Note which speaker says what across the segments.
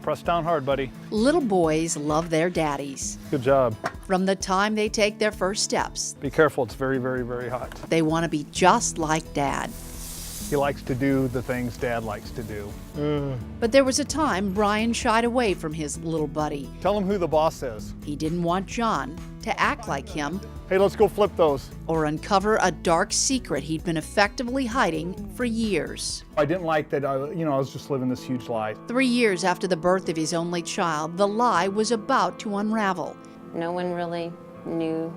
Speaker 1: Press down hard, buddy.
Speaker 2: Little boys love their daddies.
Speaker 1: Good job.
Speaker 2: From the time they take their first steps,
Speaker 1: Be careful, it's very, very, very hot.
Speaker 2: they want to be just like Dad.
Speaker 1: He likes to do the things Dad likes to do.
Speaker 2: But there was a time Brian shied away from his little buddy.
Speaker 1: Tell him who the boss is.
Speaker 2: He didn't want John to act like him
Speaker 1: Hey, let's go flip those.
Speaker 2: or uncover a dark secret he'd been effectively hiding for years.
Speaker 1: I didn't like that, I was just living this huge lie.
Speaker 2: 3 years after the birth of his only child, the lie was about to unravel.
Speaker 3: No one really knew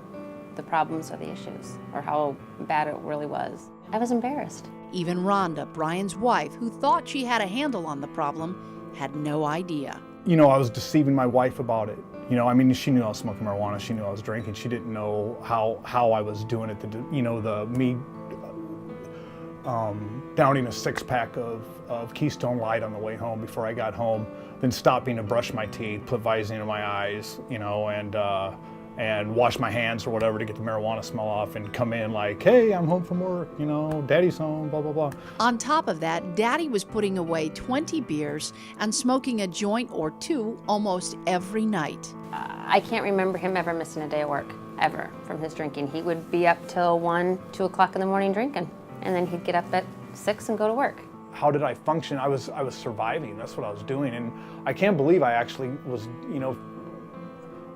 Speaker 3: the problems or the issues or how bad it really was. I was embarrassed.
Speaker 2: Even Rhonda, Brian's wife, who thought she had a handle on the problem, had no idea.
Speaker 1: I was deceiving my wife about it. She knew I was smoking marijuana, she knew I was drinking, she didn't know how I was doing it, me downing a 6-pack of Keystone Light on the way home before I got home, then stopping to brush my teeth, put Visine in my eyes, and wash my hands or whatever to get the marijuana smell off and come in like, hey, I'm home from work, Daddy's home, blah, blah, blah.
Speaker 2: On top of that, Daddy was putting away 20 beers and smoking a joint or two almost every night.
Speaker 3: I can't remember him ever missing a day of work, ever, from his drinking. He would be up till 1, 2 o'clock in the morning drinking, and then he'd get up at 6 and go to work.
Speaker 1: How did I function? I was surviving, that's what I was doing, and I can't believe I actually was,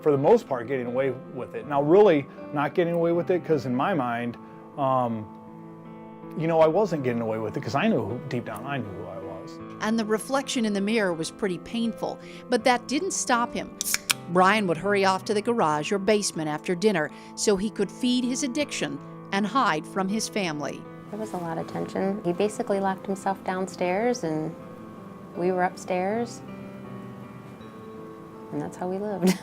Speaker 1: for the most part, getting away with it. Now, really not getting away with it because in my mind, I wasn't getting away with it because deep down I knew who I was.
Speaker 2: And the reflection in the mirror was pretty painful, but that didn't stop him. Brian would hurry off to the garage or basement after dinner so he could feed his addiction and hide from his family.
Speaker 3: There was a lot of tension. He basically locked himself downstairs and we were upstairs, and that's how we lived.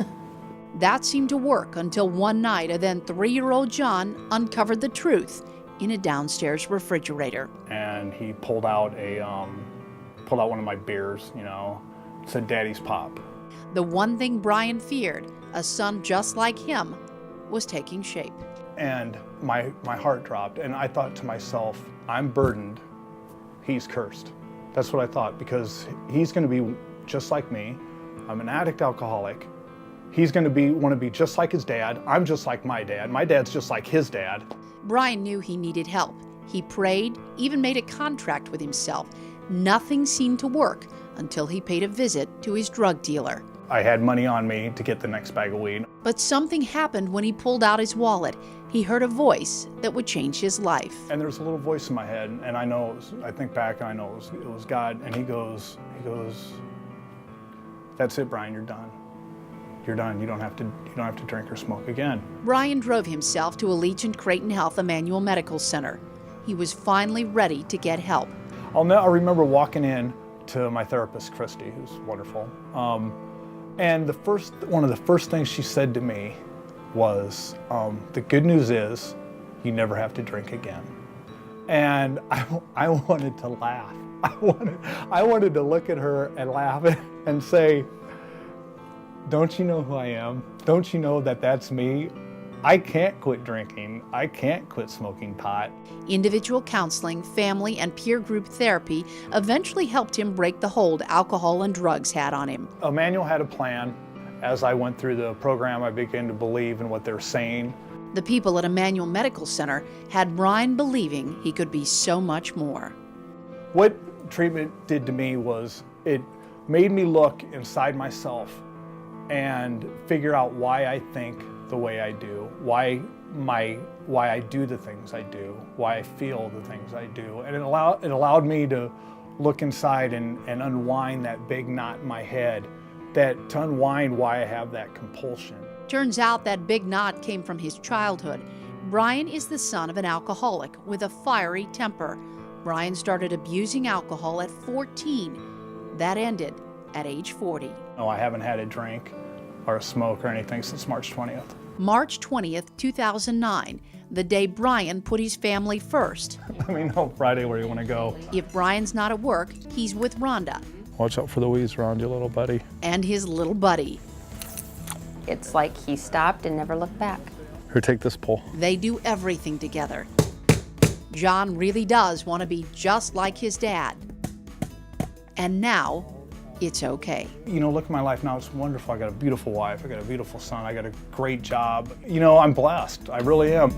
Speaker 2: That seemed to work until one night a then 3-year-old John uncovered the truth in a downstairs refrigerator.
Speaker 1: And he pulled out one of my beers, said Daddy's Pop.
Speaker 2: The one thing Brian feared, a son just like him, was taking shape.
Speaker 1: And my heart dropped, and I thought to myself, I'm burdened, he's cursed. That's what I thought, because he's going to be just like me. I'm an addict alcoholic. He's going to want to be just like his dad. I'm just like my dad. My dad's just like his dad.
Speaker 2: Brian knew he needed help. He prayed, even made a contract with himself. Nothing seemed to work until he paid a visit to his drug dealer.
Speaker 1: I had money on me to get the next bag of weed.
Speaker 2: But something happened when he pulled out his wallet. He heard a voice that would change his life.
Speaker 1: And there was a little voice in my head, and I think back and I know it was God, and he goes, that's it, Brian, you're done. You're done. You don't have to drink or smoke again.
Speaker 2: Brian drove himself to Allegiant Creighton Health Emmanuel Medical Center. He was finally ready to get help.
Speaker 1: I remember walking in to my therapist, Christy, who's wonderful. And one of the first things she said to me was, the good news is you never have to drink again. And I wanted to laugh. I wanted to look at her and laugh and say, don't you know who I am? Don't you know that that's me? I can't quit drinking. I can't quit smoking pot.
Speaker 2: Individual counseling, family, and peer group therapy eventually helped him break the hold alcohol and drugs had on him.
Speaker 1: Emmanuel had a plan. As I went through the program, I began to believe in what they're saying.
Speaker 2: The people at Emmanuel Medical Center had Brian believing he could be so much more.
Speaker 1: What treatment did to me was it made me look inside myself and figure out why I think the way I do, why I do the things I do, why I feel the things I do. And it allowed me to look inside and unwind that big knot in my head, to unwind why I have that compulsion.
Speaker 2: Turns out that big knot came from his childhood. Brian is the son of an alcoholic with a fiery temper. Brian started abusing alcohol at 14. That ended at age 40.
Speaker 1: No, I haven't had a drink or a smoke or anything since March 20th.
Speaker 2: March 20th, 2009, the day Brian put his family first.
Speaker 1: Let me know Friday where you want to go.
Speaker 2: If Brian's not at work, he's with Rhonda.
Speaker 1: Watch out for the weeds around you, little buddy.
Speaker 2: And his little buddy.
Speaker 3: It's like he stopped and never looked back.
Speaker 1: Here, take this pull.
Speaker 2: They do everything together. John really does want to be just like his dad. And now, it's okay.
Speaker 1: You know, look at my life now, it's wonderful. I got a beautiful wife, I got a beautiful son, I got a great job. You know, I'm blessed, I really am.